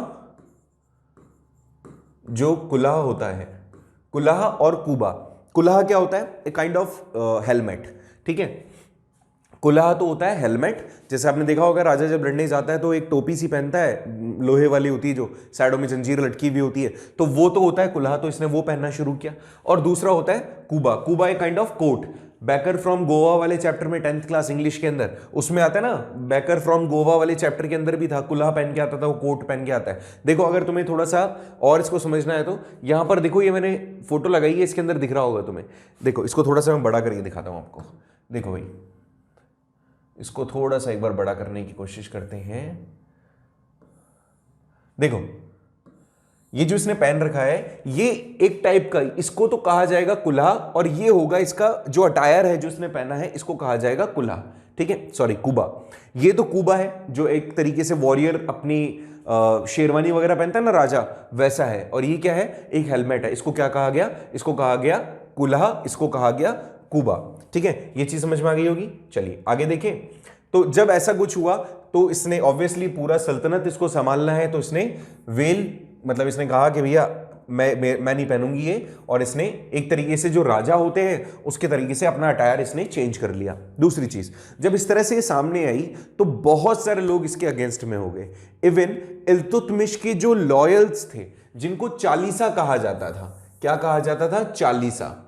जो कुलाह होता है, कुलाह और कूबा, कुलाह क्या होता है? ए काइंड ऑफ हेलमेट, ठीक है। कुलाह तो होता है हेलमेट, जैसे आपने देखा होगा राजा जब लड़ने जाता है तो एक टोपी सी पहनता है, लोहे वाली होती है जो साइडों में जंजीर लटकी हुई होती है, तो वो तो होता है कुलाह, तो इसने वो पहनना शुरू किया। और दूसरा होता है कूबा। कूबा एक काइंड ऑफ कोट। बैकर फ्रॉम गोवा वाले चैप्टर में 10th क्लास इंग्लिश के अंदर उसमें आता है ना, बैकर फ्रॉम गोवा वाले चैप्टर के अंदर भी था, कुलाह पहन के आता था, वो कोट पहन के आता है। देखो अगर तुम्हें थोड़ा सा और इसको समझना है तो यहां पर देखो, ये मैंने फोटो लगाई है, इसके अंदर दिख रहा होगा तुम्हें। देखो इसको थोड़ा सा मैं बड़ा करके दिखाता हूं आपको। देखो भाई, इसको थोड़ा सा एक बार बड़ा करने की कोशिश करते हैं। देखो ये जो इसने पहन रखा है ये एक टाइप का, इसको तो कहा जाएगा कुल्हा, और ये होगा इसका जो अटायर है जो इसने पहना है, इसको कहा जाएगा कुल्हा, ठीक है, सॉरी कुबा। ये तो कुबा है जो एक तरीके से वॉरियर अपनी शेरवानी वगैरह पहनता है ना राजा, वैसा है। और ये क्या है? एक हेलमेट है। इसको क्या कहा गया? इसको कहा गया कुल्हा, इसको कहा गया कुबा, ठीक है। ये चीज समझ में आ गई होगी। चलिए आगे देखें। तो जब ऐसा कुछ हुआ तो इसने ऑब्वियसली पूरा सल्तनत इसको संभालना है, तो इसने वेल मतलब इसने कहा कि भैया मैं नहीं पहनूंगी ये, और इसने एक तरीके से जो राजा होते हैं उसके तरीके से अपना अटायर इसने चेंज कर लिया। दूसरी चीज, जब इस तरह से ये सामने आई तो बहुत सारे लोग इसके अगेंस्ट में हो गए। इवन इल्तुतमिश के जो लॉयल्स थे, जिनको चालीसा कहा जाता था, क्या कहा जाता था? चालीसा।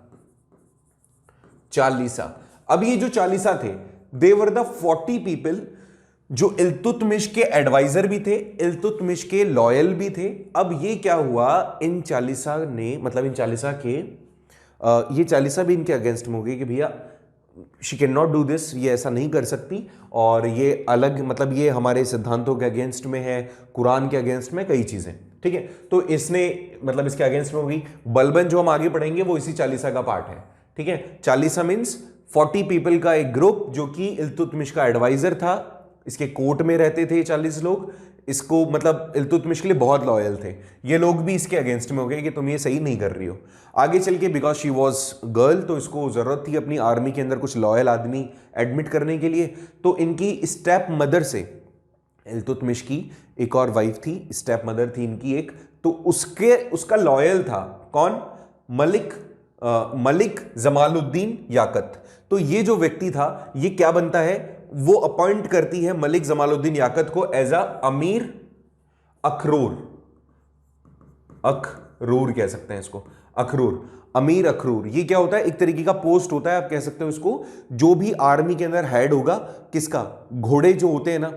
चालीसा। अब ये जो चालीसा थे, दे वर द 40 पीपल जो इल्तुतमिश के एडवाइजर भी थे, इल्तुतमिश के लॉयल भी थे। अब ये क्या हुआ, इन चालीसा ने मतलब इन चालीसा के ये चालीसा भी इनके अगेंस्ट में हो गई कि भैया she can not do this, ये ऐसा नहीं कर सकती, और ये अलग मतलब ये हमारे सिद्धांतों के अगेंस्ट में है, कुरान के अगेंस्ट में, कई चीजें, ठीक है। तो इसने मतलब इसके अगेंस्ट में हो गई। बलबन जो हम आगे पढ़ेंगे वो इसी चालीसा का पार्ट है, ठीक है। चालीसा मीन्स 40 पीपल का एक ग्रुप जो कि इल्तुतमिश का एडवाइजर था। इसके कोर्ट में रहते थे 40 लोग, इसको मतलब इल्तुतमिश के लिए बहुत लॉयल थे। ये लोग भी इसके अगेंस्ट में हो गए कि तुम ये सही नहीं कर रही हो। आगे चल के बिकॉज शी वॉज गर्ल, तो इसको जरूरत थी अपनी आर्मी के अंदर कुछ लॉयल आदमी एडमिट करने के लिए। तो इनकी स्टेप मदर से, इल्तुतमिश की एक और वाइफ थी, स्टेप मदर थी इनकी एक, तो उसका लॉयल था कौन? मलिक जमालुद्दीन याकत। तो ये जो व्यक्ति था, ये क्या बनता है? वो अपॉइंट करती है मलिक जमालुद्दीन याकत को एज अ अमीर अखरूर। अखरूर कह सकते हैं इसको, अखरूर, अमीर अखरूर। ये क्या होता है? एक तरीके का पोस्ट होता है, आप कह सकते हो इसको, जो भी आर्मी के अंदर हेड होगा, किसका? घोड़े जो होते हैं ना,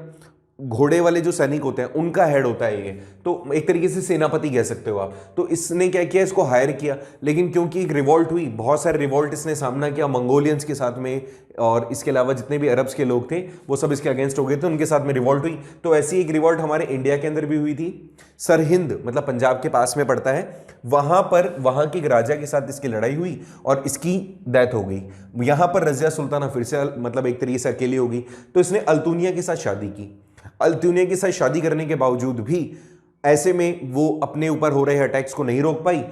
घोड़े वाले जो सैनिक होते हैं उनका हेड होता है ये। तो एक तरीके से सेनापति कह सकते हो आप। तो इसने क्या किया? इसको हायर किया। लेकिन क्योंकि एक रिवॉल्ट हुई, बहुत सारे रिवॉल्ट इसने सामना किया मंगोलियंस के साथ में, और इसके अलावा जितने भी अरब्स के लोग थे वो सब इसके अगेंस्ट हो गए थे, उनके साथ में रिवॉल्ट हुई। तो ऐसी एक रिवॉल्ट हमारे इंडिया के अंदर भी हुई थी। सरहिंद मतलब पंजाब के पास में पड़ता है, वहां पर वहां के एक राजा के साथ इसकी लड़ाई हुई और इसकी डेथ हो गई। यहां पर रजिया सुल्ताना फिर से मतलब एक तरीके से अकेली हो गई। तो इसने अल्तुनिया के साथ शादी की। अल्तुनिया के साथ शादी करने के बावजूद भी ऐसे में वो अपने ऊपर हो रहे अटैक्स को नहीं रोक पाई।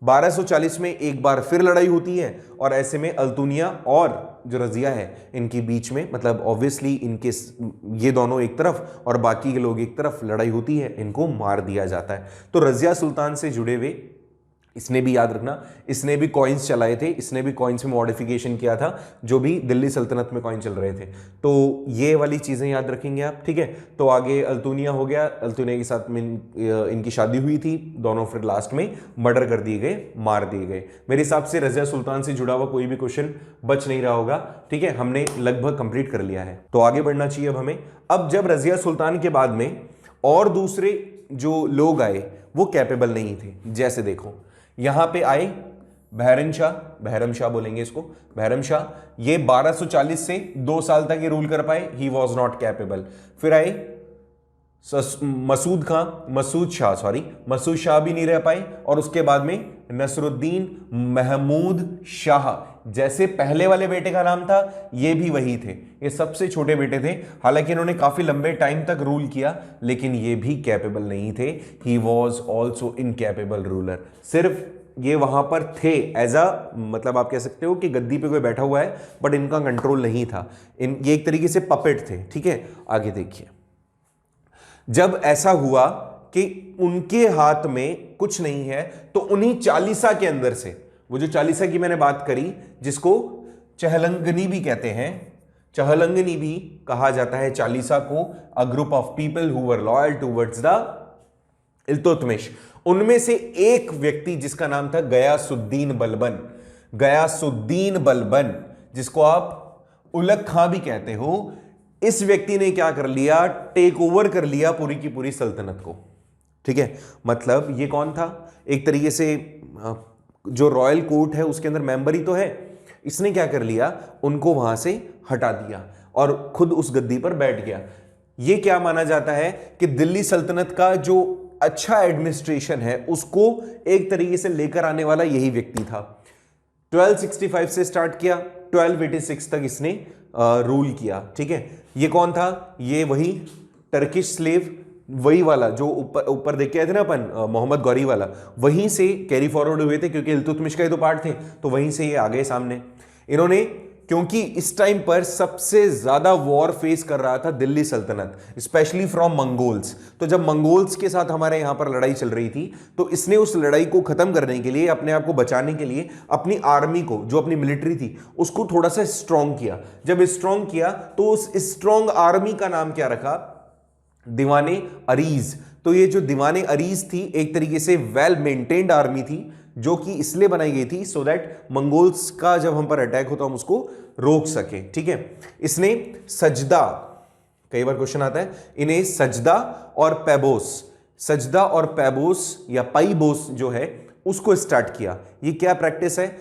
1240 में एक बार फिर लड़ाई होती है, और ऐसे में अल्तुनिया और जो रजिया है इनके बीच में मतलब ऑब्वियसली इनके ये दोनों एक तरफ और बाकी के लोग एक तरफ लड़ाई होती है, इनको मार दिया जाता है। तो रजिया सुल्तान से जुड़े हुए, इसने भी याद रखना, इसने भी कॉइन्स चलाए थे, इसने भी कॉइन्स में मॉडिफिकेशन किया था, जो भी दिल्ली सल्तनत में कॉइन चल रहे थे। तो ये वाली चीज़ें याद रखेंगे आप, ठीक है। तो आगे अल्तुनिया हो गया, अल्तुनिया के साथ में इनकी शादी हुई थी, दोनों फिर लास्ट में मर्डर कर दिए गए, मार दिए गए। मेरे हिसाब से रजिया सुल्तान से जुड़ा हुआ कोई भी क्वेश्चन बच नहीं रहा होगा, ठीक है। हमने लगभग कंप्लीट कर लिया है, तो आगे बढ़ना चाहिए अब हमें। अब जब रजिया सुल्तान के बाद में और दूसरे जो लोग आए वो कैपेबल नहीं थे। जैसे देखो, यहां पे आए बहरम शाह बोलेंगे इसको, बहरम शाह, ये 1240 से 2 साल तक ये रूल कर पाए, ही वॉज नॉट कैपेबल। फिर आए मसूद शाह भी नहीं रह पाए, और उसके बाद में नसरुद्दीन महमूद शाह, जैसे पहले वाले बेटे का नाम था ये भी वही थे, ये सबसे छोटे बेटे थे। हालांकि इन्होंने काफी लंबे टाइम तक रूल किया, लेकिन ये भी कैपेबल नहीं थे, he was also incapable ruler. सिर्फ ये वहां पर थे एज अ, मतलब आप कह सकते हो कि गद्दी पे कोई बैठा हुआ है, बट इनका कंट्रोल नहीं था, ये एक तरीके से पपेट थे। ठीक है, आगे देखिए, जब ऐसा हुआ कि उनके हाथ में कुछ नहीं है, तो उन्हीं चालीसा के अंदर से, वो जो चालीसा की मैंने बात करी, जिसको चहलंगनी भी कहते हैं, चहलंगनी भी कहा जाता है चालीसा को, a group of people who were loyal towards the Iltutmish, उनमें से एक व्यक्ति जिसका नाम था गयासुद्दीन बलबन, गयासुद्दीन बलबन, जिसको आप उलग खां भी कहते हो, इस व्यक्ति ने क्या कर लिया, टेक ओवर कर लिया पूरी की पूरी सल्तनत को। ठीक है, मतलब ये कौन था, एक तरीके से जो रॉयल कोर्ट है उसके अंदर मेंबर ही तो है, इसने क्या कर लिया, उनको वहां से हटा दिया और खुद उस गद्दी पर बैठ गया। ये क्या माना जाता है कि दिल्ली सल्तनत का जो अच्छा एडमिनिस्ट्रेशन है उसको एक तरीके से लेकर आने वाला यही व्यक्ति था। 1265 से स्टार्ट किया, 1286 तक इसने रूल किया। ठीक है, ये कौन था, ये वही टर्किश स्लेव, वही वाला जो ऊपर देख के आए थे ना अपन, मोहम्मद गौरी वाला, वहीं से कैरी फॉरवर्ड हुए थे, क्योंकि इल्तुतमिश का ही तो पार्ट थे, तो वहीं से ये आ गए सामने। इन्होंने, क्योंकि इस टाइम पर सबसे ज्यादा वॉर फेस कर रहा था दिल्ली सल्तनत, स्पेशली फ्रॉम मंगोल्स, तो जब मंगोल्स के साथ हमारे यहां पर लड़ाई चल रही थी, तो इसने उस लड़ाई को खत्म करने के लिए, अपने आप को बचाने के लिए, अपनी आर्मी को, जो अपनी मिलिट्री थी, उसको थोड़ा सा स्ट्रॉन्ग किया। जब स्ट्रॉन्ग किया तो उस स्ट्रॉन्ग आर्मी का नाम क्या रखा, दीवाने अरीज। तो ये जो दीवाने अरीज थी, एक तरीके से वेल मेंटेन्ड आर्मी थी, जो कि इसलिए बनाई गई थी सो दैट मंगोल्स का जब हम पर अटैक हो तो हम उसको रोक सके। ठीक है, इसने सजदा, कई बार क्वेश्चन आता है, इन्हें सजदा और पैबोस, सजदा और पैबोस या पाइबोस जो है उसको स्टार्ट किया। ये क्या प्रैक्टिस है,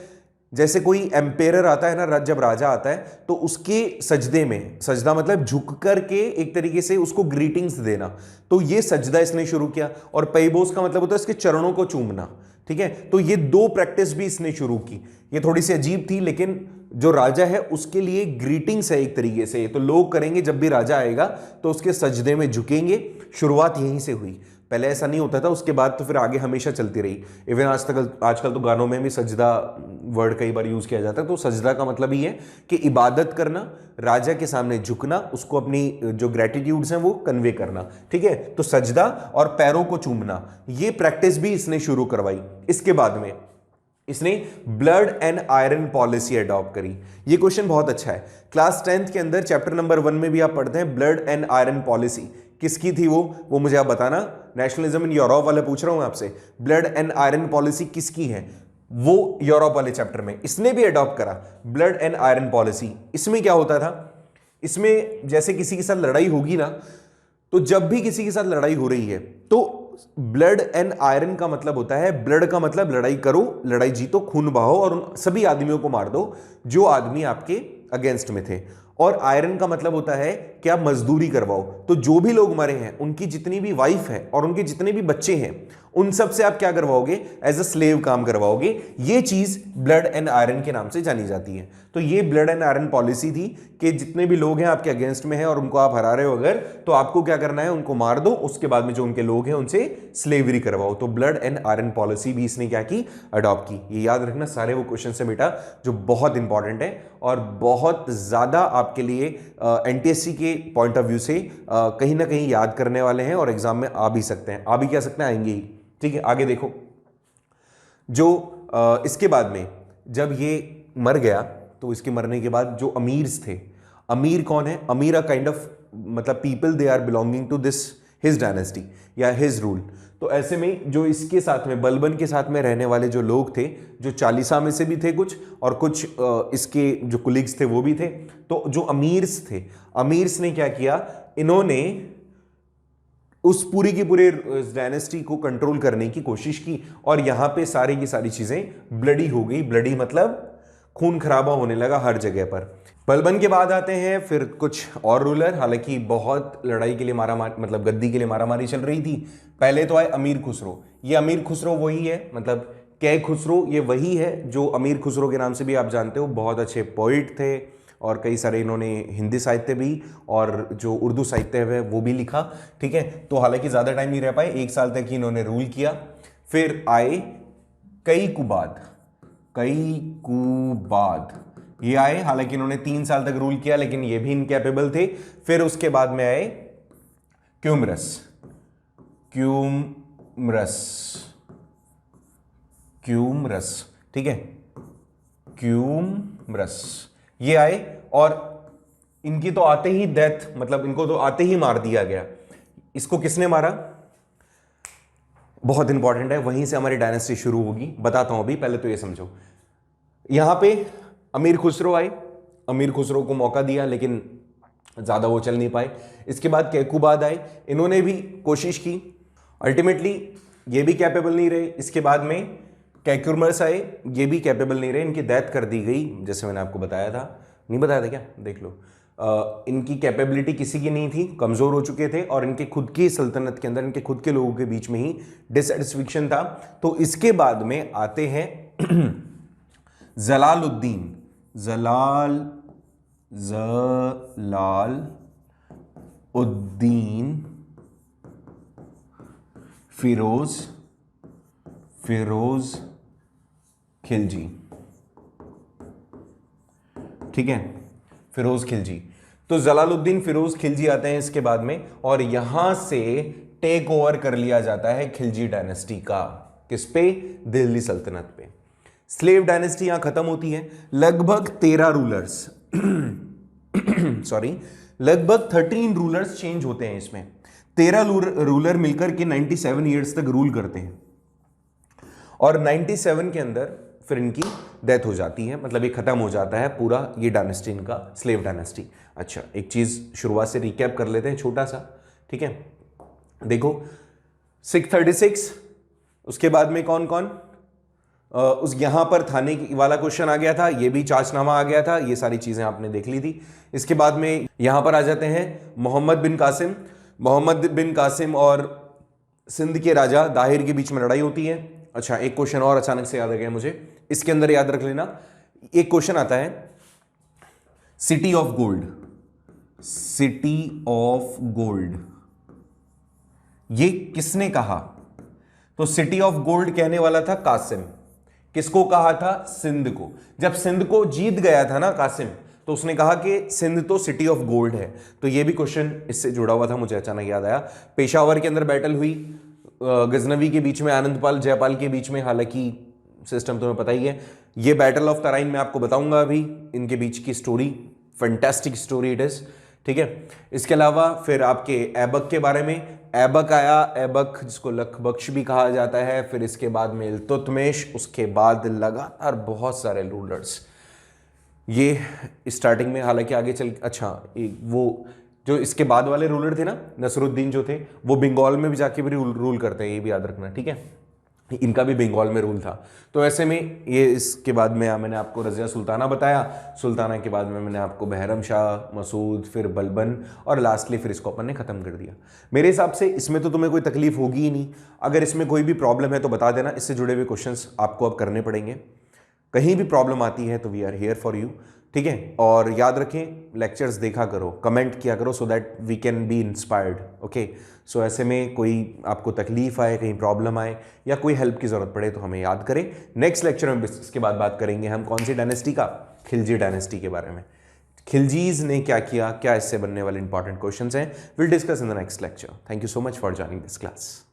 जैसे कोई एम्पेरर आता है ना, जब राजा आता है तो उसके सजदे में, सजदा मतलब झुक करके एक तरीके से उसको ग्रीटिंग्स देना, तो ये सजदा इसने शुरू किया। और पैबोस का मतलब होता है इसके चरणों को चूमना। ठीक है, तो ये दो प्रैक्टिस भी इसने शुरू की। ये थोड़ी सी अजीब थी, लेकिन जो राजा है उसके लिए ग्रीटिंग्स है एक तरीके से, तो लोग करेंगे, जब भी राजा आएगा तो उसके सजदे में झुकेंगे। शुरुआत यहीं से हुई, पहले ऐसा नहीं होता था, उसके बाद तो फिर आगे हमेशा चलती रही। इवन आजकल तो गानों में भी सजदा वर्ड कई बार यूज किया जाता है। तो सजदा का मतलब ही है कि इबादत करना, राजा के सामने झुकना, उसको अपनी जो ग्रेटिट्यूड्स हैं वो कन्वे करना। ठीक है, तो सजदा और पैरों को चूमना, ये प्रैक्टिस भी इसने शुरू करवाई। इसके बाद में इसने blood and iron policy adopt करी। ये क्वेश्चन बहुत अच्छा है, क्लास 10th के अंदर चैप्टर नंबर 1 में भी आप पढ़ते हैं ब्लड एंड आयरन पॉलिसी। किसकी थी वो मुझे आप बताना। नेशनलिज्म इन यूरोप वाले पूछ रहा हूं आपसे, ब्लड एंड आयरन पॉलिसी किसकी है, वो यूरोप वाले चैप्टर में इसने भी अडॉप्ट करा ब्लड एंड आयरन पॉलिसी। इसमें क्या होता था, इसमें जैसे किसी के साथ लड़ाई होगी ना, तो जब भी किसी के साथ लड़ाई हो रही है तो ब्लड एंड आयरन का मतलब होता है, ब्लड का मतलब लड़ाई करो, लड़ाई जीतो, खून बहाओ और उन सभी आदमियों को मार दो जो आदमी आपके अगेंस्ट में थे। और आयरन का मतलब होता है कि आप मजदूरी करवाओ, तो जो भी लोग मरे हैं उनकी जितनी भी वाइफ है और उनके जितने भी बच्चे हैं उन सब से आप क्या करवाओगे, एज अ स्लेव काम करवाओगे। ये चीज ब्लड एंड आयरन के नाम से जानी जाती है। तो ये ब्लड एंड आयरन पॉलिसी थी कि जितने भी लोग हैं आपके अगेंस्ट में हैं और उनको आप हरा रहे हो अगर, तो आपको क्या करना है, उनको मार दो, उसके बाद में जो उनके लोग हैं उनसे स्लेवरी करवाओ। तो ब्लड एंड आयरन पॉलिसी भी इसने क्या की, अडॉप्ट की। ये याद रखना, सारे वो क्वेश्चन से बेटा जो बहुत इंपॉर्टेंट है और बहुत ज्यादा आपके लिए एनटीएससी के पॉइंट ऑफ व्यू से कहीं ना कहीं याद करने वाले हैं और एग्जाम में आ भी सकते हैं, आ भी कह सकते हैं, आएंगे ही। ठीक है, आगे देखो, जो इसके बाद में जब ये मर गया तो इसके मरने के बाद जो अमीर्स थे, अमीर कौन है, अमीर अ काइंड ऑफ मतलब people, they are belonging to this his dynasty या हिज रूल। तो ऐसे में जो इसके साथ में, बलबन के साथ में रहने वाले जो लोग थे, जो चालीसा में से भी थे कुछ और कुछ इसके जो कुलीग्स थे वो भी थे। तो जो अमीर्स थे, अमीर्स ने क्या किया, इन्होंने उस पूरी की पूरी डायनेस्टी को कंट्रोल करने की कोशिश की और यहां पे सारी की सारी चीजें ब्लडी हो गई। ब्लडी मतलब खून खराबा होने लगा हर जगह पर। बलबन के बाद आते हैं फिर कुछ और रूलर, हालांकि बहुत लड़ाई के लिए मारामारी, मतलब गद्दी के लिए मारामारी चल रही थी। पहले तो आए अमीर खुसरो। ये अमीर खुसरो वही है, मतलब कै खुसरो ये वही है जो अमीर खुसरो के नाम से भी आप जानते हो। बहुत अच्छे पोइट थे और कई सारे इन्होंने हिंदी साहित्य भी और जो उर्दू साहित्य है वो भी लिखा। ठीक है, तो हालांकि ज़्यादा टाइम नहीं रह पाए, 1 साल तक ही इन्होंने रूल किया। फिर आए कईकुबाद। कईकुबाद ये आए, हालांकि इन्होंने 3 साल तक रूल किया लेकिन ये भी इनकैपेबल थे। फिर उसके बाद में आए क्यूमरस। क्यूमरस, क्यूमरस, ठीक है, क्यूमरस ये आए और इनकी तो आते ही डेथ, मतलब इनको तो आते ही मार दिया गया। इसको किसने मारा? बहुत इंपॉर्टेंट है, वहीं से हमारी डायनेस्टी शुरू होगी। बताता हूं अभी, पहले तो ये समझो। यहां पे अमीर खुसरो आए, अमीर खुसरो को मौका दिया लेकिन ज्यादा वो चल नहीं पाए। इसके बाद कैकुबाद आए, इन्होंने भी कोशिश की, अल्टीमेटली ये भी कैपेबल नहीं रहे। इसके बाद में कैक्युमरस आए, ये भी कैपेबल नहीं रहे, इनकी डेथ कर दी गई। जैसे मैंने आपको बताया था, नहीं बताया था क्या, देख लो। इनकी कैपेबिलिटी किसी की नहीं थी, कमज़ोर हो चुके थे और इनके खुद की सल्तनत के अंदर इनके खुद के लोगों के बीच में ही डिससेटिस्फेक्शन था। तो इसके बाद में आते हैं जलालुद्दीन। जलालुद्दीन फिरोज खिलजी। ठीक है, फिरोज खिलजी। तो जलालुद्दीन फिरोज खिलजी आते हैं इसके बाद में और यहां से टेक ओवर कर लिया जाता है खिलजी डायनेस्टी का। किस पे? दिल्ली सल्तनत पे। स्लेव डायनेस्टी यहां खत्म होती है। लगभग 13 रूलर्स सॉरी, लगभग 13 रूलर्स चेंज होते हैं इसमें। 13 रूलर मिलकर के 97 ईयर्स तक रूल करते हैं और 97 के अंदर फिर इनकी डेथ हो जाती है, मतलब ये खत्म हो जाता है पूरा ये डायनेस्टी, इनका स्लेव डायनेस्टी। अच्छा, एक चीज शुरुआत से रिकैप कर लेते हैं छोटा सा। ठीक है, देखो 636, उसके बाद में कौन कौन, उस यहां पर थाने वाला क्वेश्चन आ गया था, ये भी चाचनामा आ गया था, ये सारी चीजें आपने देख ली थी। इसके बाद में यहां पर आ जाते हैं मोहम्मद बिन कासिम। मोहम्मद बिन कासिम और सिंध के राजा दाहिर के बीच में लड़ाई होती है। अच्छा, एक क्वेश्चन और अचानक से याद आ गया मुझे, इसके अंदर याद रख लेना। एक क्वेश्चन आता है city of gold. City of gold ये किसने कहा? तो सिटी ऑफ गोल्ड कहने वाला था कासिम। किसको कहा था? सिंध को। जब सिंध को जीत गया था ना कासिम, तो उसने कहा कि सिंध तो सिटी ऑफ गोल्ड है। तो ये भी क्वेश्चन इससे जुड़ा हुआ था, मुझे अचानक याद आया। पेशावर के अंदर बैटल हुई गजनवी के बीच में, आनंदपाल जयपाल के बीच में, हालांकि सिस्टम तुम्हें पता ही है। ये बैटल ऑफ तराइन मैं आपको बताऊंगा अभी, इनके बीच की story, fantastic story it is. ठीक है, इसके अलावा फिर आपके ऐबक के बारे में, ऐबक आया, ऐबक जिसको लखबख्श भी कहा जाता है। फिर इसके बाद में इल्तुतमिश, उसके बाद लगातार बहुत सारे रूलर्स। ये स्टार्टिंग में, हालांकि आगे चल, अच्छा वो जो इसके बाद वाले रूलर थे ना, नसरुद्दीन जो थे, वो बंगाल में भी जाके भी रूल करते हैं, ये भी याद रखना। ठीक है, इनका भी बंगाल में रूल था। तो ऐसे में ये, इसके बाद में मैंने आपको रज़िया सुल्ताना बताया, सुल्ताना के बाद में मैंने आपको बहरम शाह, मसूद, फिर बलबन और लास्टली फिर इसको अपन ने ख़त्म कर दिया। मेरे हिसाब से इसमें तो तुम्हें कोई तकलीफ होगी ही नहीं। अगर इसमें कोई भी प्रॉब्लम है तो बता देना, इससे जुड़े हुए क्वेश्चंस आपको अब करने पड़ेंगे। कहीं भी प्रॉब्लम आती है तो we are here for you. ठीक है, और याद रखें लेक्चर्स देखा करो, कमेंट किया करो, so that we can be inspired. Okay, so ऐसे में कोई आपको तकलीफ आए, कहीं प्रॉब्लम आए या कोई हेल्प की जरूरत पड़े तो हमें याद करें। नेक्स्ट लेक्चर में इसके बाद बात करेंगे हम कौन सी डायनेस्टी का? खिलजी डायनेस्टी के बारे में। खिलजीज ने क्या किया, क्या इससे बनने वाले इंपॉर्टेंट क्वेश्चंस हैं, will discuss in the next lecture. Thank you so much for joining this class.